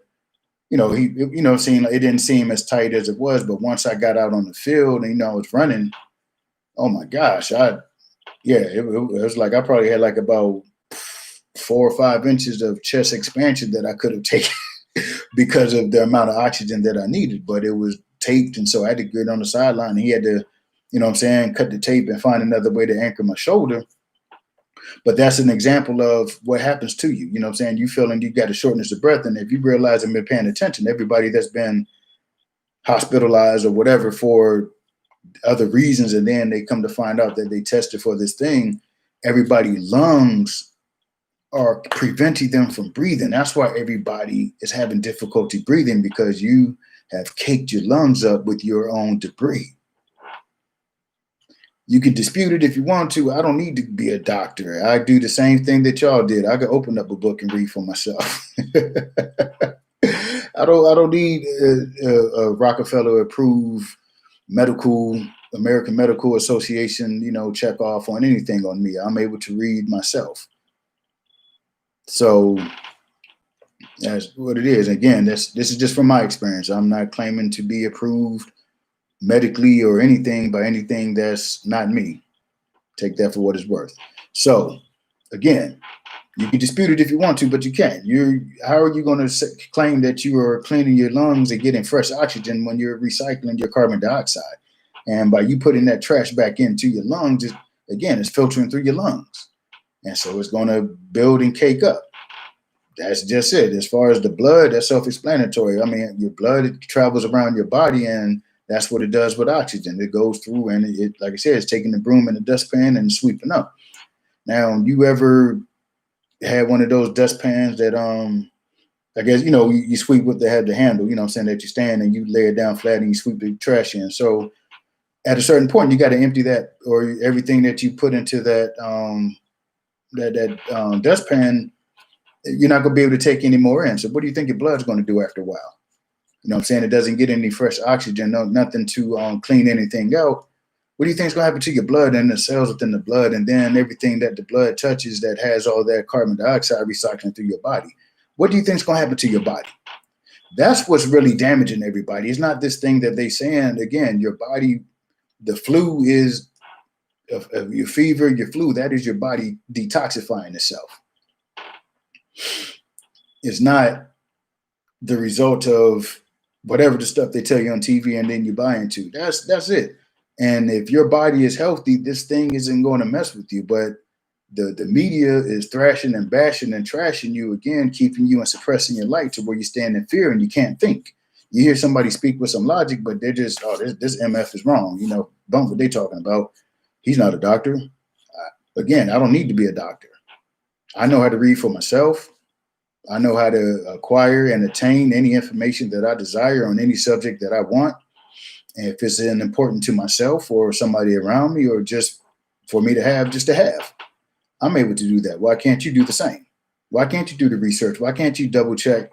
it didn't seem as tight as it was. But once I got out on the field and, I was running, oh my gosh, it was like I probably had like about 4 or 5 inches of chest expansion that I could have taken because of the amount of oxygen that I needed. But it was taped, and so I had to get on the sideline, and he had to, cut the tape and find another way to anchor my shoulder. But that's an example of what happens to you. You feeling you got a shortness of breath, and if you realize and been paying attention, everybody that's been hospitalized or whatever for other reasons, and then they come to find out that they tested for this thing. Everybody's lungs are preventing them from breathing. That's why everybody is having difficulty breathing, because you have caked your lungs up with your own debris. You can dispute it if you want to. I don't need to be a doctor. I do the same thing that y'all did. I could open up a book and read for myself. I don't need a Rockefeller approved American Medical Association, check off on anything on me. I'm able to read myself. So that's what it is. Again, this is just from my experience. I'm not claiming to be approved medically or anything by anything that's not me. Take that for what it's worth. So again, you can dispute it if you want to, but you can't. How are you going to claim that you are cleaning your lungs and getting fresh oxygen when you're recycling your carbon dioxide? And by you putting that trash back into your lungs, it's filtering through your lungs. And so it's going to build and cake up. That's just it. As far as the blood, that's self-explanatory. I mean, your blood, it travels around your body, and that's what it does with oxygen. It goes through, and it, like I said, it's taking the broom and the dustpan and sweeping up. Now, you ever had one of those dustpans that, I guess, you sweep with they have the handle, that you stand and you lay it down flat and you sweep the trash in. So at a certain point, you got to empty that, or everything that you put into that, dustpan, you're not going to be able to take any more in. So what do you think your blood's going to do after a while? It doesn't get any fresh oxygen, nothing to clean anything out. What do you think is going to happen to your blood and the cells within the blood, and then everything that the blood touches that has all that carbon dioxide recycling through your body? What do you think is going to happen to your body? That's what's really damaging everybody. It's not this thing that they saying, again, your body, the flu is of your fever, your flu, that is your body detoxifying itself. It's not the result of whatever the stuff they tell you on TV and then you buy into. That's it. And if your body is healthy, this thing isn't going to mess with you. But the media is thrashing and bashing and trashing you, again, keeping you and suppressing your light to where you stand in fear and you can't think. You hear somebody speak with some logic, but they're just, this MF is wrong. Don't what they talking about. He's not a doctor. Again, I don't need to be a doctor. I know how to read for myself. I know how to acquire and attain any information that I desire on any subject that I want. And if it's important to myself or somebody around me, or just for me to have, just to have, I'm able to do that. Why can't you do the same? Why can't you do the research? Why can't you double check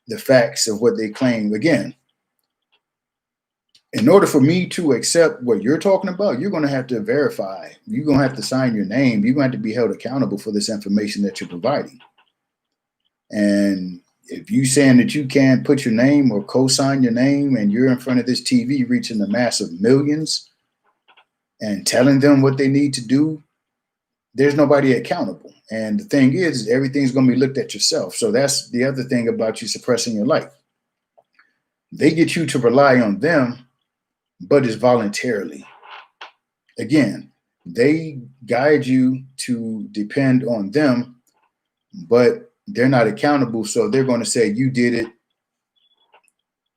the facts of what they claim? Again, in order for me to accept what you're talking about, you're going to have to verify. You're going to have to sign your name. You're going to have to be held accountable for this information that you're providing. And if you saying that you can't put your name or co-sign your name, and you're in front of this TV reaching the mass of millions and telling them what they need to do, there's nobody accountable. And the thing is, everything's going to be looked at yourself. So that's the other thing about you suppressing your life. They get you to rely on them, but it's voluntarily. Again, they guide you to depend on them, but they're not accountable. So they're going to say you did it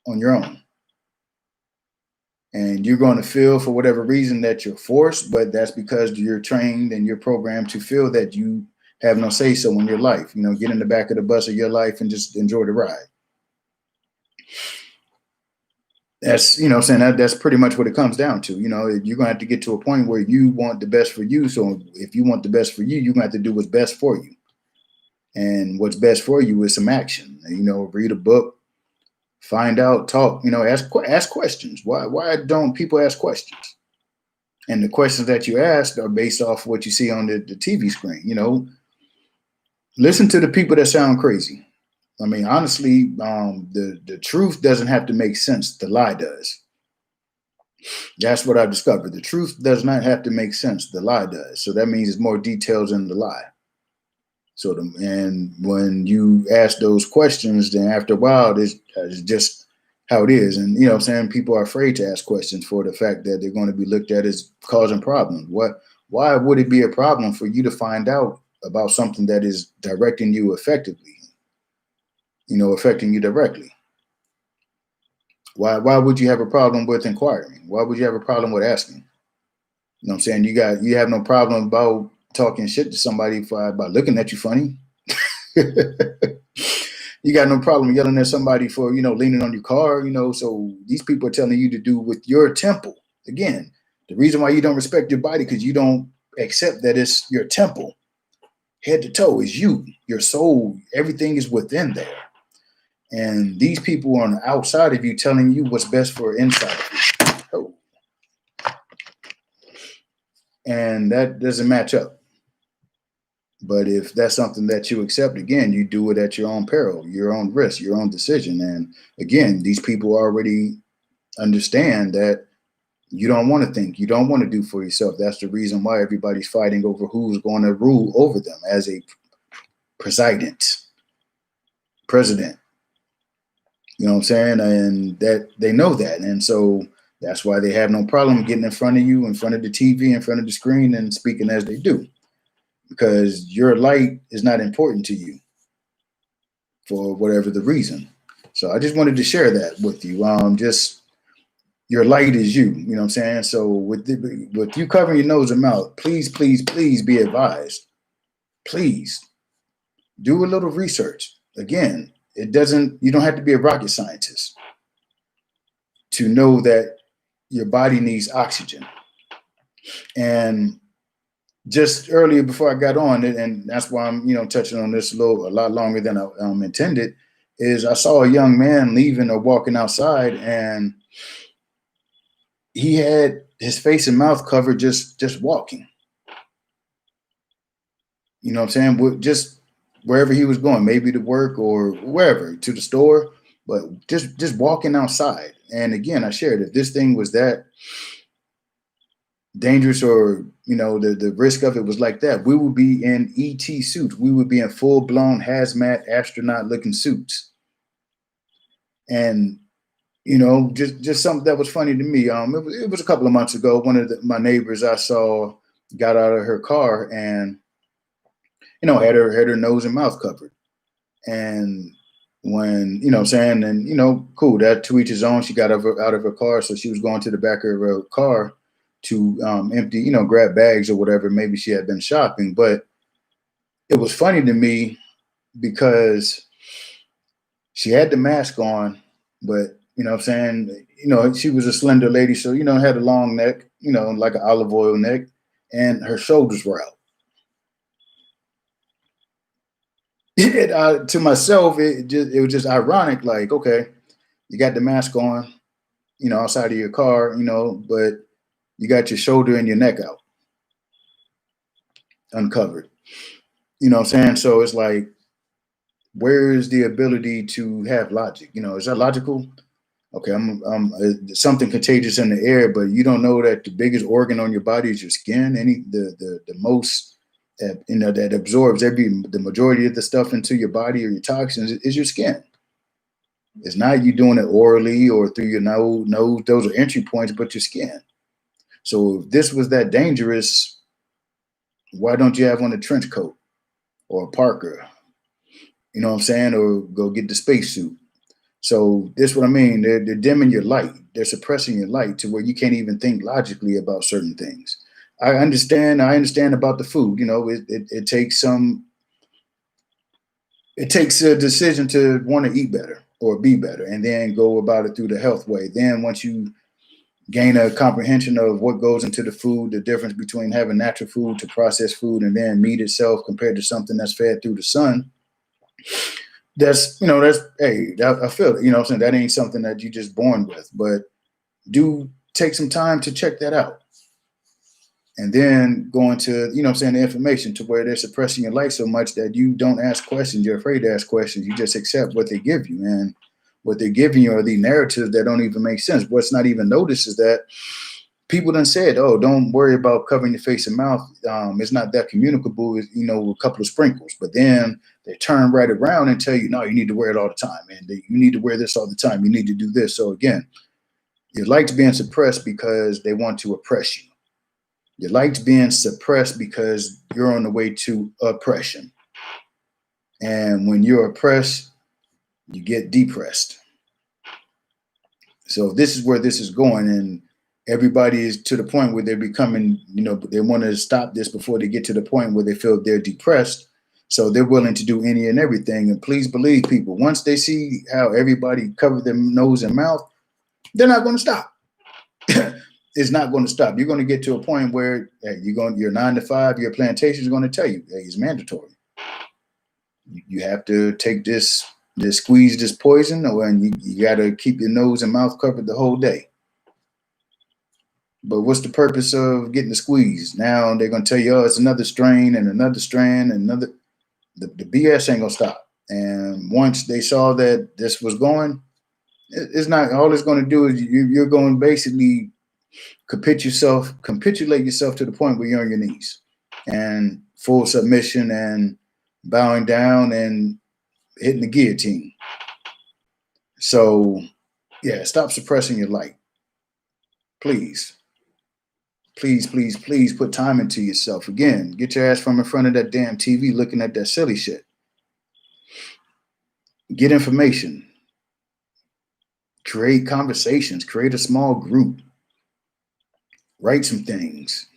on your own. And you're going to feel, for whatever reason, that you're forced, but that's because you're trained and you're programmed to feel that you have no say-so in your life. Get in the back of the bus of your life and just enjoy the ride. That's, that's pretty much what it comes down to. You're going to have to get to a point where you want the best for you. So if you want the best for you, you're going to have to do what's best for you. And what's best for you is some action. Read a book, find out, talk, ask questions. Why don't people ask questions? And the questions that you ask are based off what you see on the TV screen. Listen to the people that sound crazy. I mean, honestly, the truth doesn't have to make sense. The lie does. That's what I've discovered. The truth does not have to make sense. The lie does. So that means there's more details in the lie. So, and when you ask those questions, then after a while, it's just how it is. And, people are afraid to ask questions for the fact that they're going to be looked at as causing problems. Why would it be a problem for you to find out about something that is directing you effectively, affecting you directly? Why would you have a problem with inquiring? Why would you have a problem with asking? You know what I'm saying? You have no problem about talking shit to somebody by looking at you funny. You got no problem yelling at somebody for, leaning on your car, so these people are telling you to do with your temple. Again, the reason why you don't respect your body, because you don't accept that it's your temple. Head to toe is you, your soul, everything is within there. And these people on the outside of you telling you what's best for inside of you. Oh. And that doesn't match up. But if that's something that you accept, again, you do it at your own peril, your own risk, your own decision. And again, these people already understand that you don't want to think, you don't want to do for yourself. That's the reason why everybody's fighting over who's going to rule over them as a president. You know what I'm saying? And that they know that. And so that's why they have no problem getting in front of you, in front of the TV, in front of the screen, and speaking as they do. Because your light is not important to you for whatever the reason. So I just wanted to share that with you. Just your light is you. You know what I'm saying? So with you covering your nose and mouth, please, please, please be advised. Please do a little research. Again, you don't have to be a rocket scientist to know that your body needs oxygen. And just earlier before I got on it, and that's why I'm, touching on this a lot longer than I intended, is I saw a young man leaving or walking outside, and he had his face and mouth covered just walking. You know what I'm saying? Just wherever he was going, maybe to work or wherever, to the store, but just walking outside. And again, I shared, if this thing was that dangerous, or the risk of it was like that, we would be in ET suits. We would be in full-blown hazmat astronaut looking suits. And just something that was funny to me. It was a couple of months ago. One of my neighbors I saw got out of her car and had her nose and mouth covered. And when saying, and cool, that to each his own. She got out of her car, so she was going to the back of her car to empty, grab bags or whatever. Maybe she had been shopping, but it was funny to me because she had the mask on, but she was a slender lady, so had a long neck, like an olive oil neck, and her shoulders were out. To myself, it was just ironic. Like, okay, you got the mask on, outside of your car, but you got your shoulder and your neck out, uncovered. You know what I'm saying? So it's like, where is the ability to have logic? Is that logical? Okay, I'm something contagious in the air, but you don't know that the biggest organ on your body is your skin. The most that absorbs the majority of the stuff into your body or your toxins is your skin. It's not you doing it orally or through your nose. Those are entry points, but your skin. So if this was that dangerous, why don't you have on a trench coat or a Parker? You know what I'm saying? Or go get the spacesuit. So this is what I mean. They're dimming your light. They're suppressing your light to where you can't even think logically about certain things. I understand about the food. It takes a decision to want to eat better or be better, and then go about it through the health way. Then once you gain a comprehension of what goes into the food, the difference between having natural food to processed food, and then meat itself compared to something that's fed through the sun. That's I feel it. I'm saying, that ain't something that you just born with, but do take some time to check that out. And then go into, the information to where they're suppressing your light so much that you don't ask questions. You're afraid to ask questions. You just accept what they give you. And what they're giving you are the narratives that don't even make sense. What's not even noticed is that people done said, oh, don't worry about covering your face and mouth. It's not that communicable, with a couple of sprinkles. But then they turn right around and tell you, no, you need to wear it all the time. And you need to wear this all the time. You need to do this. So again, your light's being suppressed because they want to oppress you. Your light's being suppressed because you're on the way to oppression. And when you're oppressed, you get depressed. So this is where this is going, and everybody is to the point where they're becoming, they want to stop this before they get to the point where they feel they're depressed. So they're willing to do any and everything. And please believe, people, once they see how everybody covered their nose and mouth, they're not going to stop. It's not going to stop. You're going to get to a point where your 9 to 5, your plantation is going to tell you, hey, it's mandatory. You have to take this squeeze this poison, and you got to keep your nose and mouth covered the whole day. But what's the purpose of getting the squeeze? Now they're going to tell you, oh, it's another strain and another strand and another. The BS ain't going to stop. And once they saw that this was going, it's not, all it's going to do is you're going to basically capitulate yourself to the point where you're on your knees and full submission and bowing down and hitting the guillotine. So yeah, stop suppressing your light. Please. Please, please, please put time into yourself. Again, get your ass from in front of that damn TV looking at that silly shit. Get information. Create conversations. Create a small group. Write some things.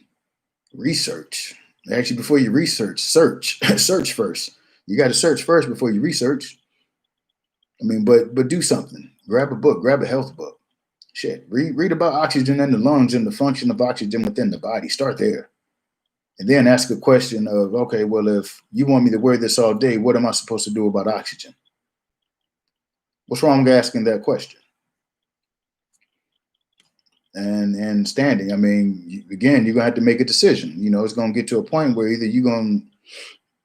Research. Actually, before you research, search. Search first. You got to search first before you research. I mean, but do something. Grab a book. Grab a health book. Shit. Read about oxygen in the lungs and the function of oxygen within the body. Start there. And then ask a question of, okay, well, if you want me to wear this all day, what am I supposed to do about oxygen? What's wrong with asking that question? And standing, I mean, again, you're going to have to make a decision. It's going to get to a point where either you're going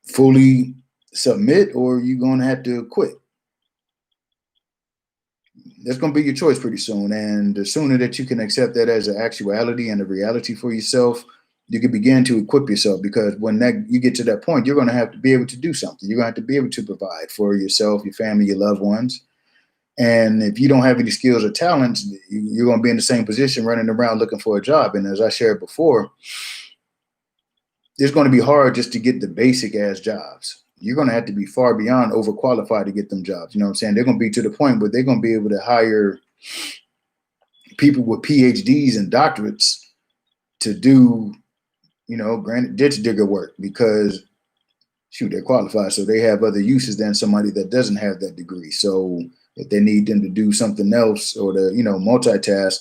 to fully submit or you're going to have to quit. That's going to be your choice pretty soon. And the sooner that you can accept that as an actuality and a reality for yourself, you can begin to equip yourself, because when you get to that point, you're going to have to be able to do something. You're going to have to be able to provide for yourself, your family, your loved ones. And if you don't have any skills or talents, you're going to be in the same position running around looking for a job. And as I shared before, it's going to be hard just to get the basic ass jobs. You're going to have to be far beyond overqualified to get them jobs. You know what I'm saying? They're going to be to the point where they're going to be able to hire people with PhDs and doctorates to do, granted, ditch digger work, because shoot, they're qualified. So they have other uses than somebody that doesn't have that degree. So if they need them to do something else or to, multitask,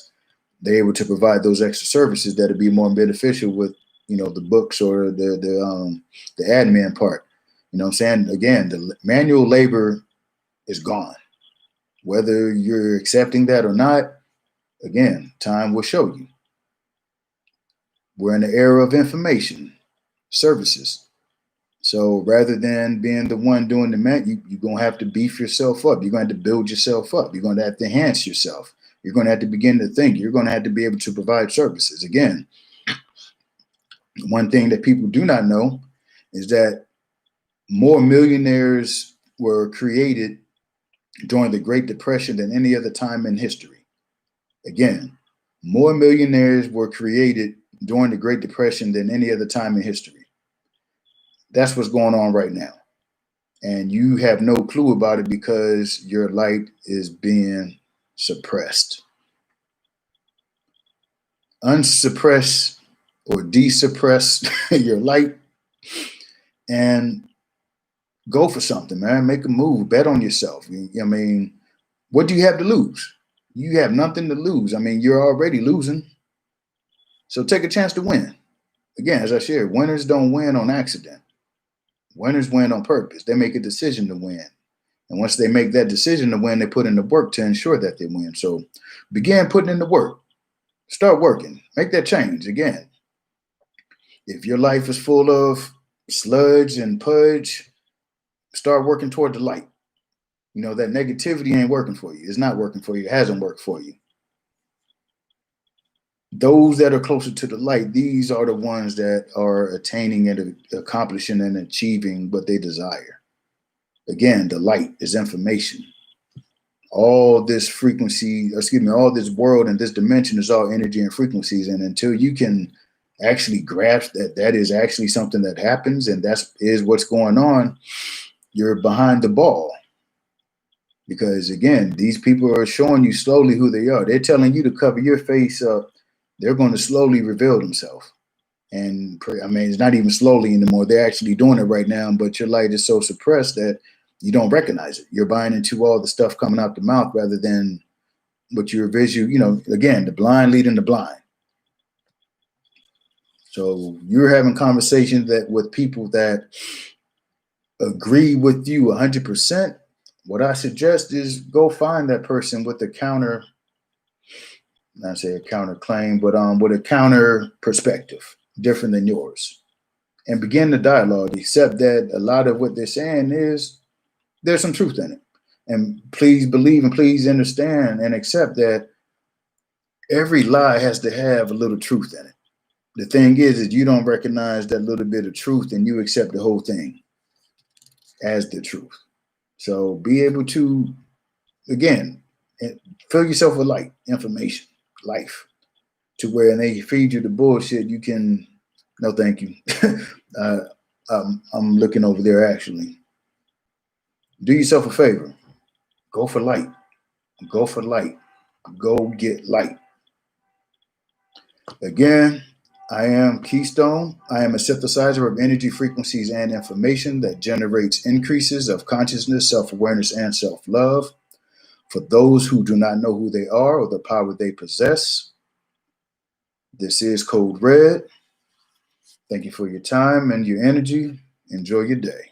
they're able to provide those extra services that'll be more beneficial with, the books or the admin part. You know what I'm saying? Again, the manual labor is gone. Whether you're accepting that or not, again, time will show you. We're in the era of information services. So rather than being the one doing the you're going to have to beef yourself up. You're going to have to build yourself up. You're going to have to enhance yourself. You're going to have to begin to think. You're going to have to be able to provide services. Again, one thing that people do not know is that more millionaires were created during the Great Depression than any other time in history. Again, more millionaires were created during the Great Depression than any other time in history. That's what's going on right now. And you have no clue about it because your light is being suppressed. Unsuppress or desuppress your light and go for something, man. Make a move. Bet on yourself. I mean, what do you have to lose? You have nothing to lose. I mean, you're already losing. So take a chance to win. Again, as I shared, winners don't win on accident. Winners win on purpose. They make a decision to win. And once they make that decision to win, they put in the work to ensure that they win. So begin putting in the work. Start working. Make that change. Again, if your life is full of sludge and pudge, start working toward the light. That negativity ain't working for you. It's not working for you. It hasn't worked for you. Those that are closer to the light, these are the ones that are attaining and accomplishing and achieving what they desire. Again, the light is information. All this all this world and this dimension is all energy and frequencies. And until you can actually grasp that is actually something that happens and is what's going on, you're behind the ball. Because again, these people are showing you slowly who they are. They're telling you to cover your face up. They're going to slowly reveal themselves. And I mean, it's not even slowly anymore. They're actually doing it right now, but your light is so suppressed that you don't recognize it. You're buying into all the stuff coming out the mouth rather than what your visual, you know, again, the blind leading the blind. So you're having conversations that with people that agree with you 100%. What I suggest is go find that person with a counter, not say a counter claim, but with a counter perspective, different than yours, and begin the dialogue. Accept that a lot of what they're saying is there's some truth in it, and please believe and please understand and accept that every lie has to have a little truth in it. The thing is you don't recognize that little bit of truth and you accept the whole thing as the truth. So be able to, again, fill yourself with light, information, life, to where and they feed you the bullshit, you can, no thank you. I'm looking over there actually. Do yourself a favor. Go for light. Go for light. Go get light. Again, I am Keystone. I am a synthesizer of energy, frequencies, and information that generates increases of consciousness, self-awareness, and self-love for those who do not know who they are or the power they possess. This is Code Red. Thank you for your time and your energy. Enjoy your day.